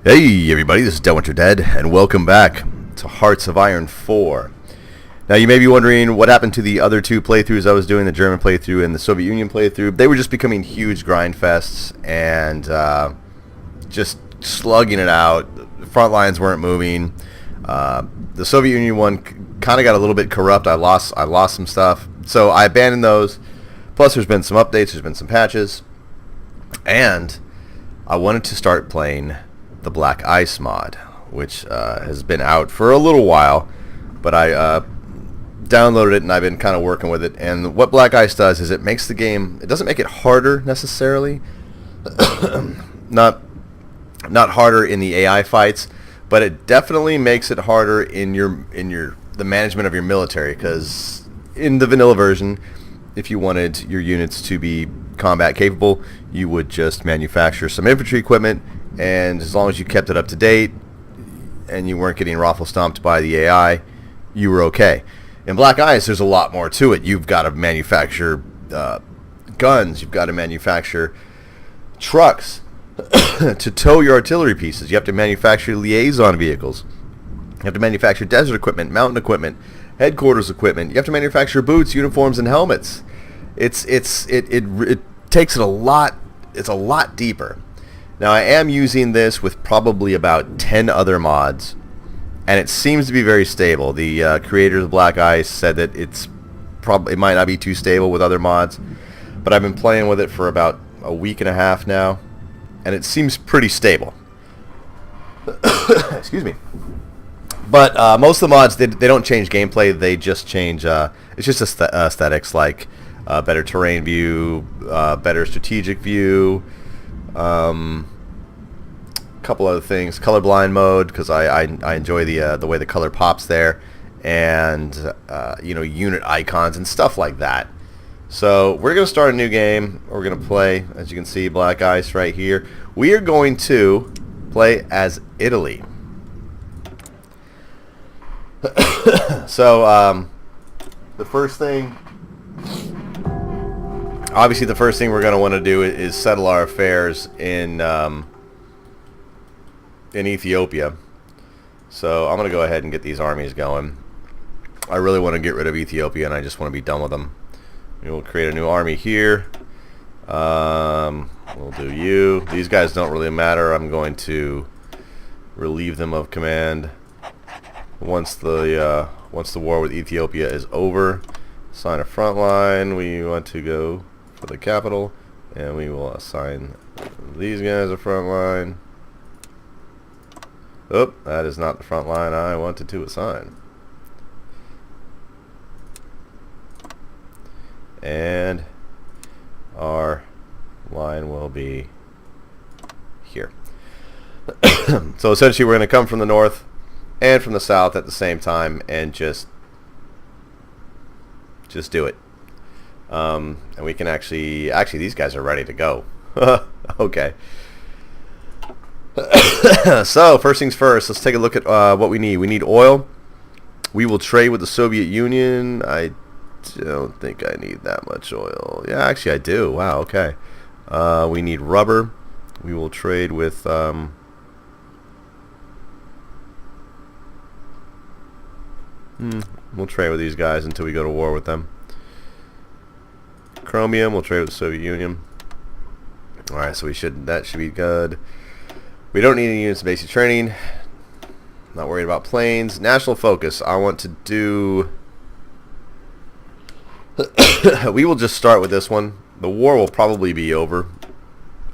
Hey everybody, this is Dead Winter Dead, and welcome back to Hearts of Iron 4. Now you may be wondering what happened to the other two playthroughs I was doing, the German playthrough and the Soviet Union playthrough. They were just becoming huge grind fests and just slugging it out. The front lines weren't moving. The Soviet Union one kind of got a little bit corrupt. I lost some stuff, so I abandoned those. Plus there's been some updates, there's been some patches, and I wanted to start playing the BlackIce mod, which has been out for a little while, but I downloaded it and I've been kind of working with it. And what BlackIce does is it makes the game, it doesn't make it harder necessarily, not harder in the AI fights, but it definitely makes it harder in the management of your military, because in the vanilla version, if you wanted your units to be combat capable, you would just manufacture some infantry equipment, and as long as you kept it up to date and you weren't getting raffle stomped by the AI, you were okay. In BlackIce, there's a lot more to it. You've got to manufacture guns, you've got to manufacture trucks to tow your artillery pieces, you have to manufacture liaison vehicles, you have to manufacture desert equipment, mountain equipment, headquarters equipment, you have to manufacture boots, uniforms, and helmets. It takes it a lot. It's a lot deeper. Now I am using this with probably about 10 other mods, and it seems to be very stable. The creators of BlackIce said that it might not be too stable with other mods, but I've been playing with it for about a week and a half now, and it seems pretty stable. Excuse me. But most of the mods, they don't change gameplay. They just change. It's just aesthetics, like better terrain view, better strategic view. Couple other things, colorblind mode, because I enjoy the way the color pops there, and unit icons and stuff like that. So we're gonna start a new game. We're gonna play, as you can see, BlackIce right here. We are going to play as Italy. So the first thing we're going to want to do is settle our affairs in Ethiopia. So I'm going to go ahead and get these armies going. I really want to get rid of Ethiopia, and I just want to be done with them. We'll create a new army here. We'll do you. These guys don't really matter. I'm going to relieve them of command once the war with Ethiopia is over. Assign a front line. We want to go for the capital, and we will assign these guys a front line. Oh, that is not the front line I wanted to assign. And our line will be here. So essentially we're going to come from the north and from the south at the same time and just do it. And we can actually these guys are ready to go. Okay. So first things first, let's take a look at what we need. We need oil. We will trade with the Soviet Union. I don't think I need that much oil. Yeah, actually I do. Wow, okay. We need rubber. We will trade with we'll trade with these guys until we go to war with them. Chromium, we'll trade with the Soviet Union. Alright, so that should be good. We don't need any units of basic training. Not worried about planes. National focus. I want to do we will just start with this one. The war will probably be over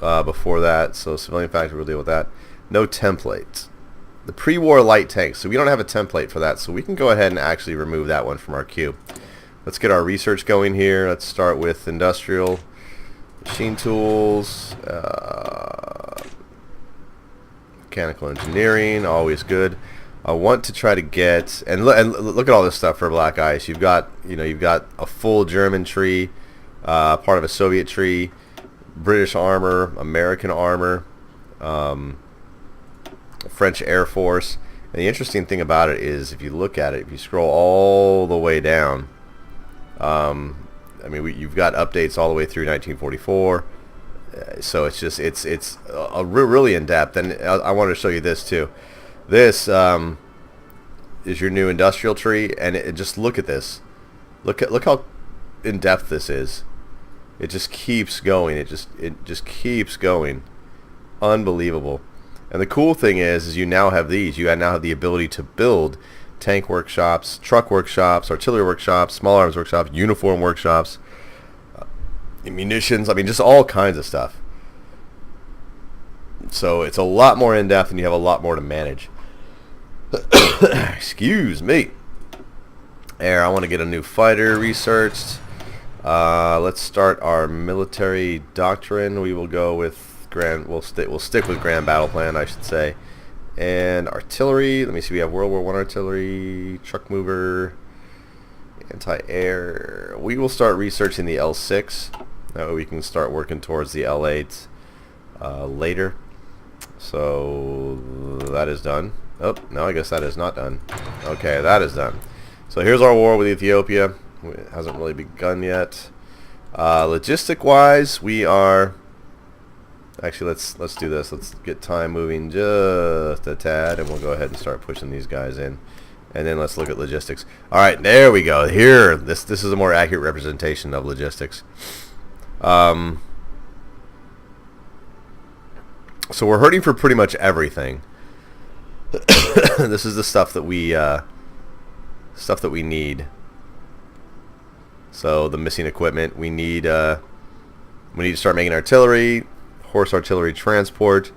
before that, so civilian factor will deal with that. No template. The pre-war light tanks. So we don't have a template for that, so we can go ahead and actually remove that one from our queue. Let's get our research going here. Let's start with industrial machine tools, mechanical engineering, always good. I want to try to get and look at all this stuff for BlackIce. You've got a full German tree, part of a Soviet tree, British armor, American armor, French Air Force. And the interesting thing about it is, if you look at it, if you scroll all the way down, I mean, you've got updates all the way through 1944, So it's just really in depth, and I wanted to show you this too. This is your new industrial tree, and just look at this. Look how in depth this is. It just keeps going. It just keeps going. Unbelievable. And the cool thing is you now have these. You now have the ability to build tank workshops, truck workshops, artillery workshops, small arms workshops, uniform workshops, munitions. I mean, just all kinds of stuff. So it's a lot more in depth, and you have a lot more to manage. Excuse me. There, I want to get a new fighter researched. Let's start our military doctrine. We will go with We'll stick with Grand Battle Plan, I should say. And artillery. Let me see. We have World War I artillery, truck mover, anti-air. We will start researching the L6. That way we can start working towards the L8 later. So that is done. Oh, no, I guess that is not done. Okay, that is done. So here's our war with Ethiopia. It hasn't really begun yet. Logistic-wise, we are... Actually, let's do this. Let's get time moving just a tad, and we'll go ahead and start pushing these guys in. And then let's look at logistics. All right, there we go. Here, this is a more accurate representation of logistics. So we're hurting for pretty much everything. This is the stuff that we need. So the missing equipment, we need to start making artillery, horse artillery transport,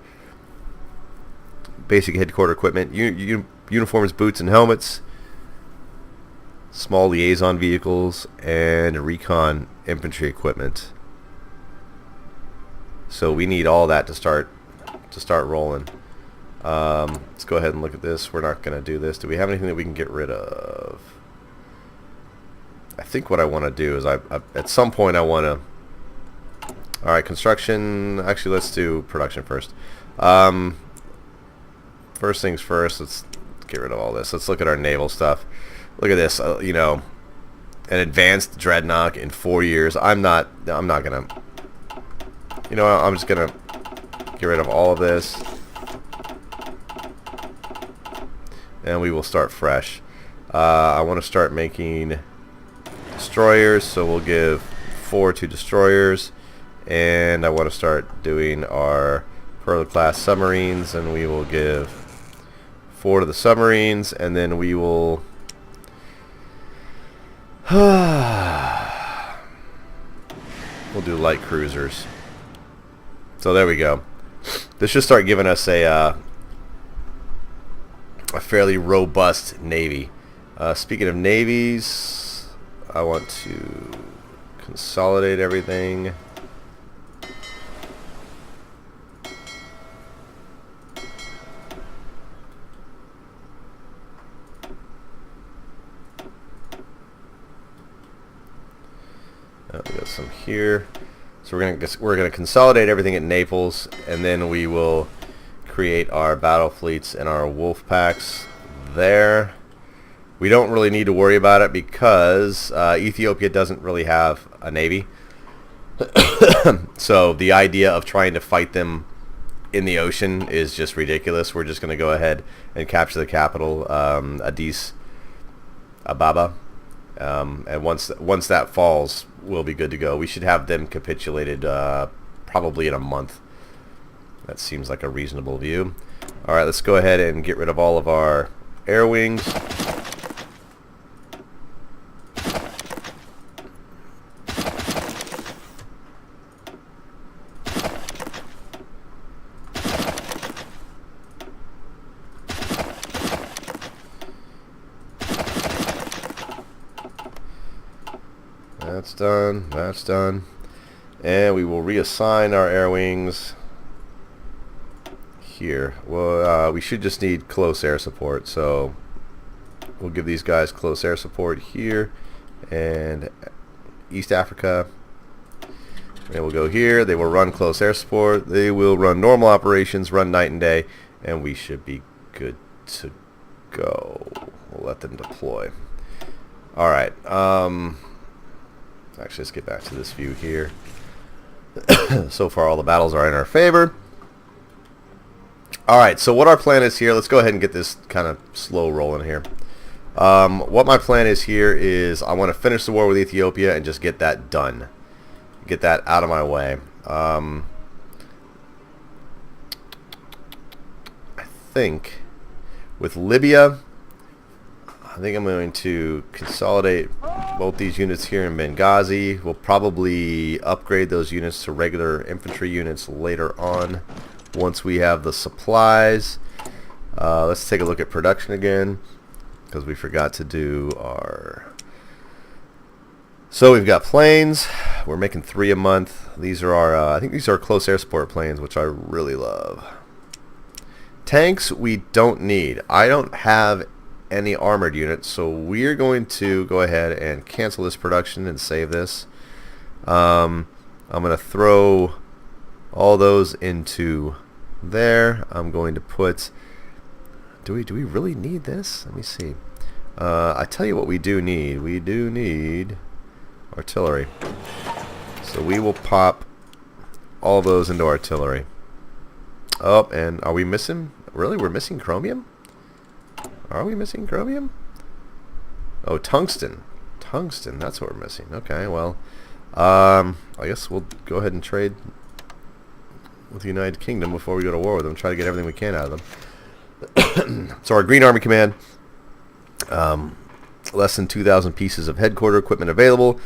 basic headquarter equipment, uniforms, boots, and helmets, small liaison vehicles, and recon infantry equipment. So we need all that to start rolling. Let's go ahead and look at this. We're not going to do this. Do we have anything that we can get rid of? I think what I want to do is at some point I want to... Alright, construction... Actually, let's do production first. First things first, let's get rid of all this. Let's look at our naval stuff. Look at this, you know, an advanced dreadnought in 4 years. I'm not going to... You know, I'm just going to get rid of all of this. And we will start fresh. I want to start making destroyers, so we'll give 4 to destroyers. And I want to start doing our Pearl-class submarines, and we will give 4 to the submarines, and then we will... we'll do light cruisers. So there we go. This should start giving us a fairly robust navy. Speaking of navies, I want to consolidate everything. We got some here. So we're gonna consolidate everything at Naples, and then we will create our battle fleets and our wolf packs there. We don't really need to worry about it because Ethiopia doesn't really have a navy. So the idea of trying to fight them in the ocean is just ridiculous. We're just going to go ahead and capture the capital, Addis Ababa. And once that falls, we'll be good to go. We should have them capitulated probably in a month. That seems like a reasonable view. All right, let's go ahead and get rid of all of our air wings. That's done. That's done. And we will reassign our air wings here. Well, we should just need close air support, so we'll give these guys close air support here and East Africa. And we'll go here. They will run close air support. They will run normal operations, run night and day, and we should be good to go. We'll let them deploy. All right. Actually, let's get back to this view here. So far, all the battles are in our favor. Alright, so what our plan is here, let's go ahead and get this kind of slow rolling here. What my plan is here is I want to finish the war with Ethiopia and just get that done. Get that out of my way. I think with Libya, I think I'm going to consolidate both these units here in Benghazi. We'll probably upgrade those units to regular infantry units later on once we have the supplies. Let's take a look at production again, because we forgot to do our... So we've got planes. We're making 3 a month. These are our, I think these are close air support planes, which I really love. Tanks we don't need. I don't have any armored units, so we're going to go ahead and cancel this production and save this. I'm going to throw all those into there. I'm going to put... Do we really need this? Let me see. I tell you what we do need. We do need artillery. So we will pop all those into artillery. Oh, and are we missing? Really? We're missing chromium? Are we missing chromium? Oh, tungsten. Tungsten, that's what we're missing. Okay, well, I guess we'll go ahead and trade with the United Kingdom before we go to war with them. Try to get everything we can out of them. So our Green Army Command, less than 2,000 pieces of headquarter equipment available,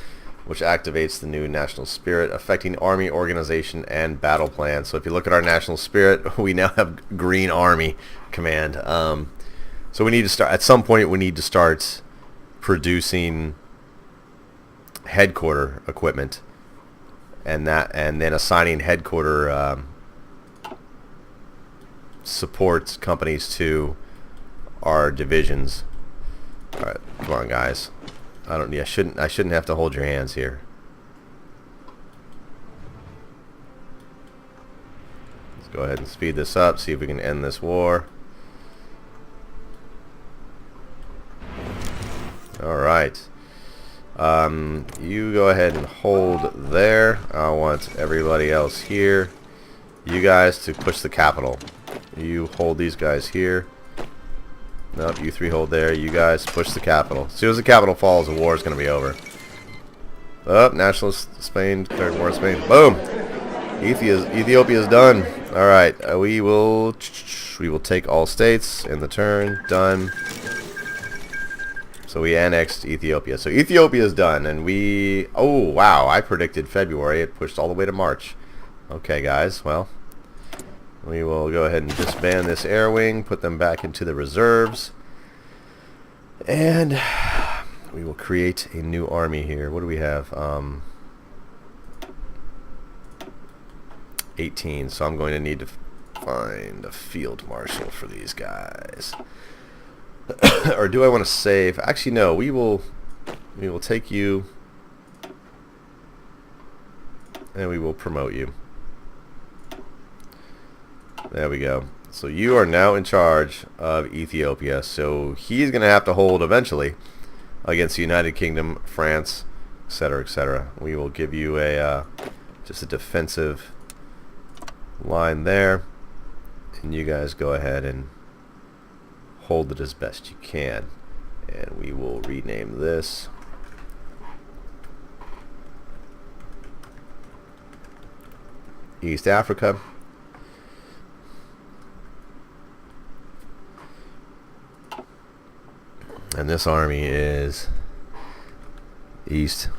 which activates the new national spirit, affecting army organization and battle plan. So if you look at our national spirit, we now have Green Army Command. So we need to start, at some point we need to start producing headquarter equipment, and then assigning headquarter support companies to our divisions. All right, come on, guys. I shouldn't have to hold your hands here. Let's go ahead and speed this up. See if we can end this war. All right. You go ahead and hold there. I want everybody else here. You guys to push the capital. You hold these guys here. Nope, you 3 hold there. You guys push the capital. As soon as the capital falls, the war is going to be over. Oh, nationalist Spain declared war in Spain. Boom! Ethiopia's done. All right, we will take all states in the turn. Done. So we annexed Ethiopia. So Ethiopia is done, and we... Oh, wow, I predicted February. It pushed all the way to March. Okay, guys, well, we will go ahead and disband this air wing, put them back into the reserves, and we will create a new army here. What do we have? 18, so I'm going to need to find a field marshal for these guys. Or do I want to save? Actually, no. We will take you, and we will promote you. There we go. So you are now in charge of Ethiopia. So he's going to have to hold eventually against the United Kingdom, France, etc., etc. We will give you a just a defensive line there, and you guys go ahead and hold it as best you can. And we will rename this East Africa. And this army is East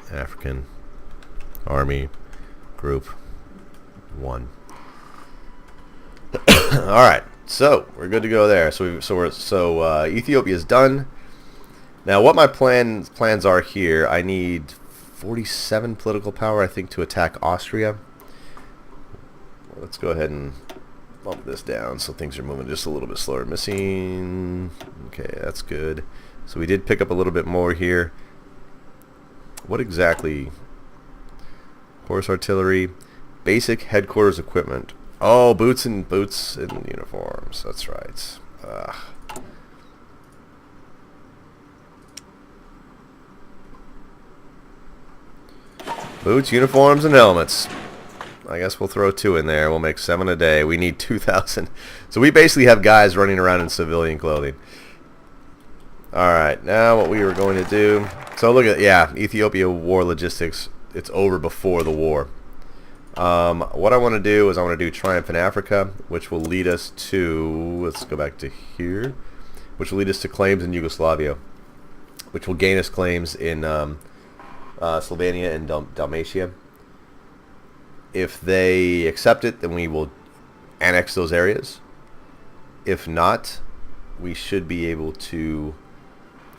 African Army Group 1. All right. So we're good to go there. So Ethiopia is done. Now, what my plans are here, I need 47 political power, I think, to attack Austria. Let's go ahead and bump this down so things are moving just a little bit slower. Missing. Okay, that's good. So we did pick up a little bit more here. What exactly? Horse artillery, basic headquarters equipment. Oh, boots and uniforms. That's right. Boots, uniforms, and helmets. I guess we'll throw 2 in there. We'll make 7 a day. We need 2,000. So we basically have guys running around in civilian clothing. Alright, now what we were going to do... So look at, yeah, Ethiopia war logistics. It's over before the war. What I want to do is I want to do Triumph in Africa, which will lead us to... Let's go back to here. Which will lead us to claims in Yugoslavia. Which will gain us claims in Slovenia and Dalmatia. If they accept it, then we will annex those areas. If not, we should be able to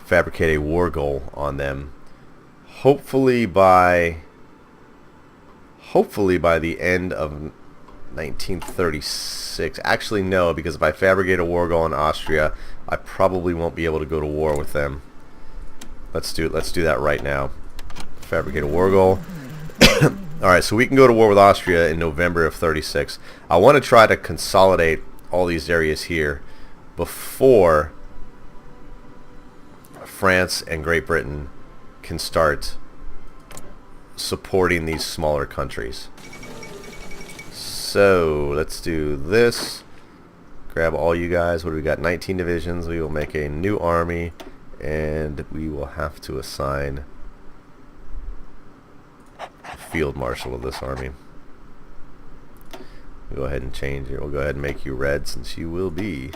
fabricate a war goal on them. Hopefully by the end of 1936. Actually, no, because if I fabricate a war goal in Austria, I probably won't be able to go to war with them. Let's do that right now. Fabricate a war goal. Alright, so we can go to war with Austria in November of 36. I want to try to consolidate all these areas here before France and Great Britain can start supporting these smaller countries. So, let's do this. Grab all you guys. What do we got? 19 divisions. We will make a new army, and we will have to assign field marshal of this army. We'll go ahead and change it. We'll go ahead and make you red, since you will be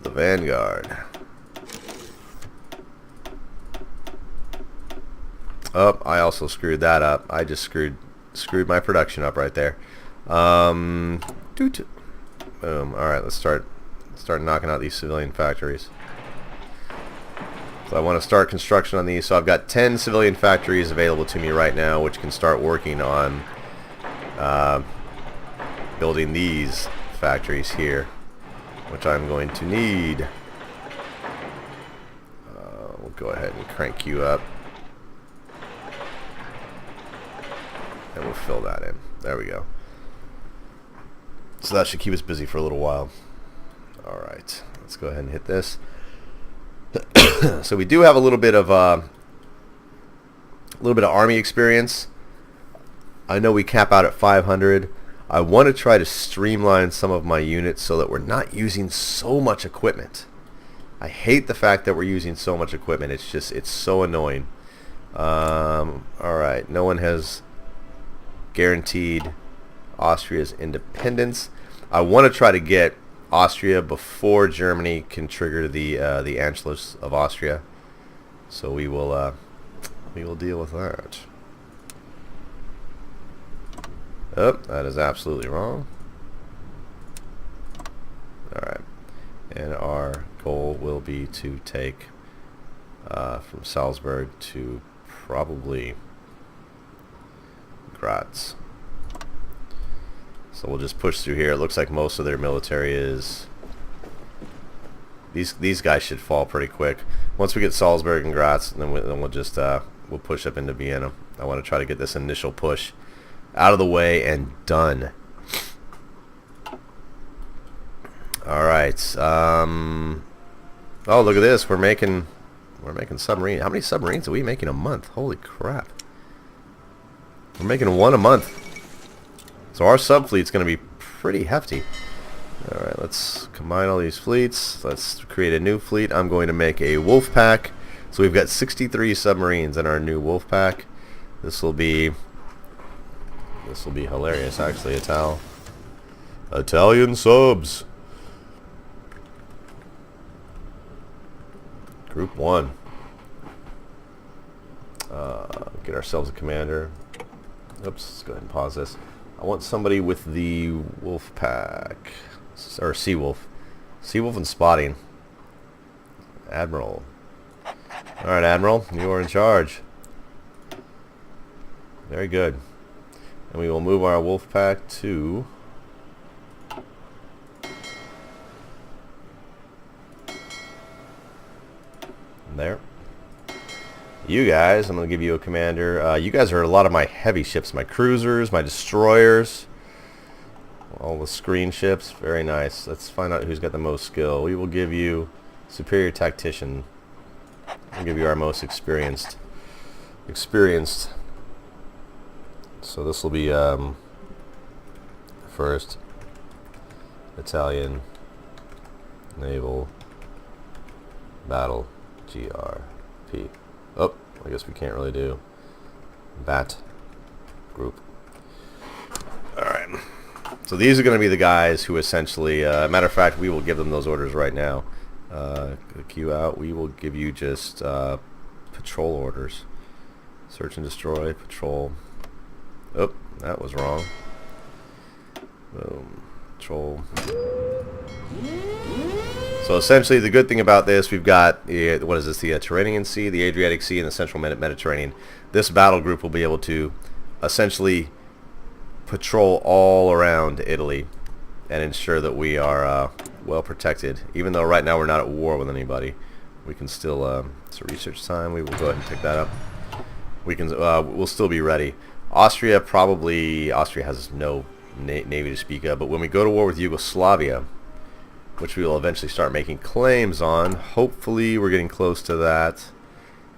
the vanguard. Oh, I also screwed that up. I just screwed my production up right there. Boom. Alright, let's start knocking out these civilian factories. So I want to start construction on these. So I've got 10 civilian factories available to me right now, which can start working on building these factories here, which I'm going to need. We'll go ahead and crank you up. And we'll fill that in. There we go. So that should keep us busy for a little while. Alright, let's go ahead and hit this. So we do have a little bit of army experience. I know we cap out at 500. I want to try to streamline some of my units so that we're not using so much equipment. I hate the fact that we're using so much equipment. It's so annoying. Alright, no one has guaranteed Austria's independence. I want to try to get Austria before Germany can trigger the Anschluss of Austria. So we will deal with that. Oh, that is absolutely wrong. Alright. And our goal will be to take from Salzburg to probably Graz. So we'll just push through here. It looks like most of their military is... These guys should fall pretty quick. Once we get Salzburg and Graz, then we'll just we'll push up into Vienna. I want to try to get this initial push out of the way and done. All right. Oh, look at this. We're making submarines. How many submarines are we making a month? Holy crap! We're making 1 a month. So our subfleet's going to be pretty hefty. Alright, let's combine all these fleets. Let's create a new fleet. I'm going to make a wolf pack. So we've got 63 submarines in our new wolf pack. This will be hilarious, actually. Italian subs. Group 1. Get ourselves a commander. Oops, let's go ahead and pause this. I want somebody with the wolf pack, or sea wolf and spotting. Admiral. All right, Admiral, you are in charge. Very good. And we will move our wolf pack to there. You guys, I'm going to give you a commander. You guys are a lot of my heavy ships, my cruisers, my destroyers, all the screen ships. Very nice. Let's find out who's got the most skill. We will give you superior tactician. We'll give you our most experienced So this will be first Italian Naval Battle GRP. Oh, I guess we can't really do BAT group. Alright. So these are going to be the guys who essentially, matter of fact, we will give them those orders right now. Queue out. We will give you just patrol orders. Search and destroy, patrol. Oh, that was wrong. Boom. Patrol. So essentially, the good thing about this, we've got, what is this, the Tyrrhenian Sea, the Adriatic Sea, and the Central Mediterranean. This battle group will be able to essentially patrol all around Italy and ensure that we are well protected. Even though right now we're not at war with anybody, we can still, it's a research time, we will go ahead and pick that up. We can, we'll still be ready. Austria has no navy to speak of, but when we go to war with Yugoslavia, which we will eventually start making claims on, hopefully we're getting close to that.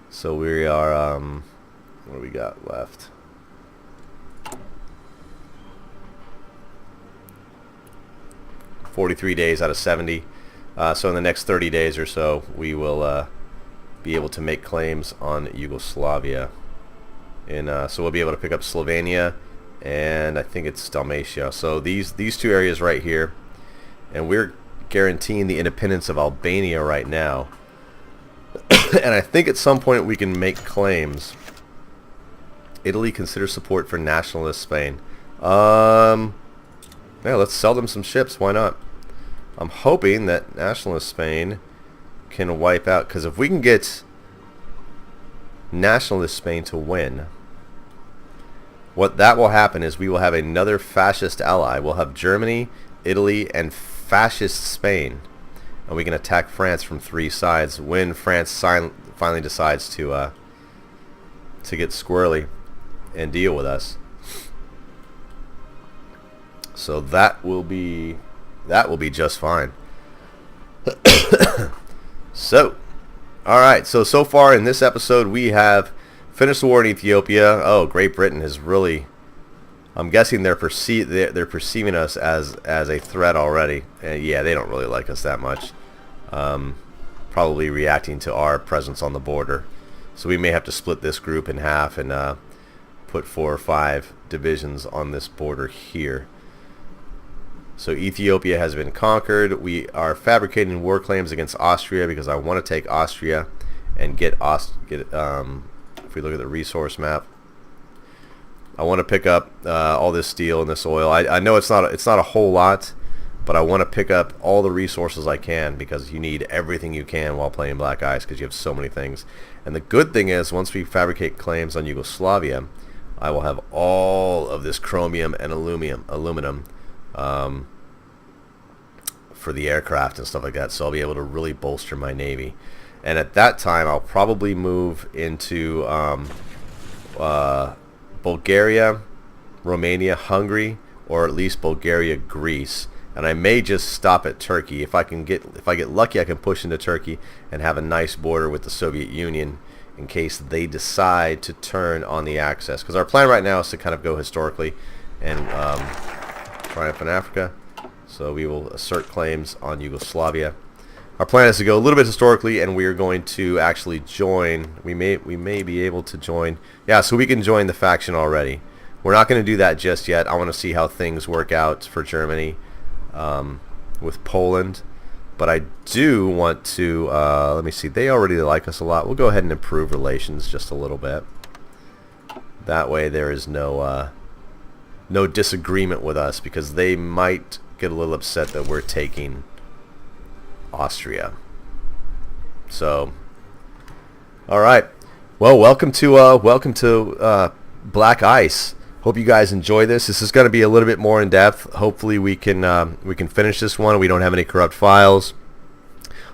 So we are, what do we got left? $43 days out of 70. So in the next 30 days or so, we will be able to make claims on Yugoslavia. And so we'll be able to pick up Slovenia, and I think it's Dalmatia. So these two areas right here, and we're guaranteeing the independence of Albania right now. And I think at some point we can make claims. Italy considers support for nationalist Spain. Yeah, let's sell them some ships. Why not? I'm hoping that nationalist Spain can wipe out, because if we can get nationalist Spain to win, what that will happen is we will have another fascist ally. We'll have Germany, Italy, and fascist Spain, and we can attack France from 3 sides when France finally decides to get squirrely and deal with us. So that will be just fine. So, all right. So far in this episode, we have finished the war in Ethiopia. Oh, Great Britain has really, I'm guessing they're perceiving us as a threat already. Yeah, they don't really like us that much. Probably reacting to our presence on the border. So we may have to split this group in half and put 4 or 5 divisions on this border here. So Ethiopia has been conquered. We are fabricating war claims against Austria because I want to take Austria and get if we look at the resource map, I want to pick up all this steel and this oil. I know it's not a whole lot, but I want to pick up all the resources I can, because you need everything you can while playing BlackIce, because you have so many things. And the good thing is, once we fabricate claims on Yugoslavia, I will have all of this chromium and aluminum for the aircraft and stuff like that, so I'll be able to really bolster my navy. And at that time, I'll probably move into Bulgaria, Romania, Hungary, or at least Bulgaria, Greece. And I may just stop at Turkey. If I get lucky, I can push into Turkey and have a nice border with the Soviet Union in case they decide to turn on the Axis. Because our plan right now is to kind of go historically and triumph in Africa. So we will assert claims on Yugoslavia. Our plan is to go a little bit historically, and we are going to actually join. We may be able to join. Yeah, so we can join the faction already. We're not going to do that just yet. I want to see how things work out for Germany with Poland. But I do want to, let me see, they already like us a lot. We'll go ahead and improve relations just a little bit. That way there is no disagreement with us, because they might get a little upset that we're taking Austria. So, all right. Well, welcome to BlackIce. Hope you guys enjoy this. This is going to be a little bit more in depth. Hopefully, we can finish this one. We don't have any corrupt files.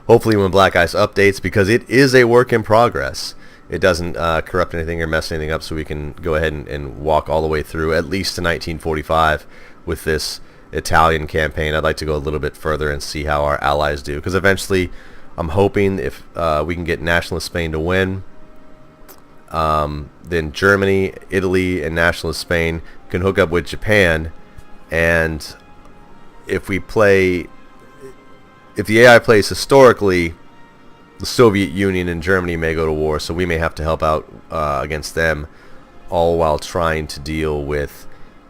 Hopefully, when BlackIce updates, because it is a work in progress, it doesn't corrupt anything or mess anything up. So we can go ahead and walk all the way through at least to 1945 with this Italian campaign. I'd like to go a little bit further and see how our allies do, because eventually I'm hoping if we can get nationalist Spain to win, then Germany, Italy, and nationalist Spain can hook up with Japan. And if the AI plays historically, the Soviet Union and Germany may go to war, so we may have to help out against them, all while trying to deal with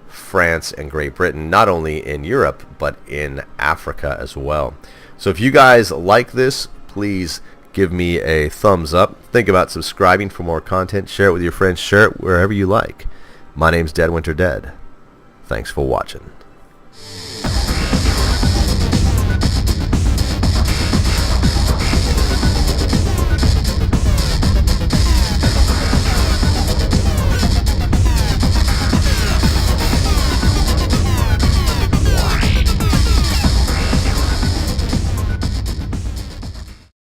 France and Great Britain, not only in Europe, but in Africa as well. So if you guys like this, please give me a thumbs up. Think about subscribing for more content. Share it with your friends. Share it wherever you like. My name's Dead Winter Dead. Thanks for watching.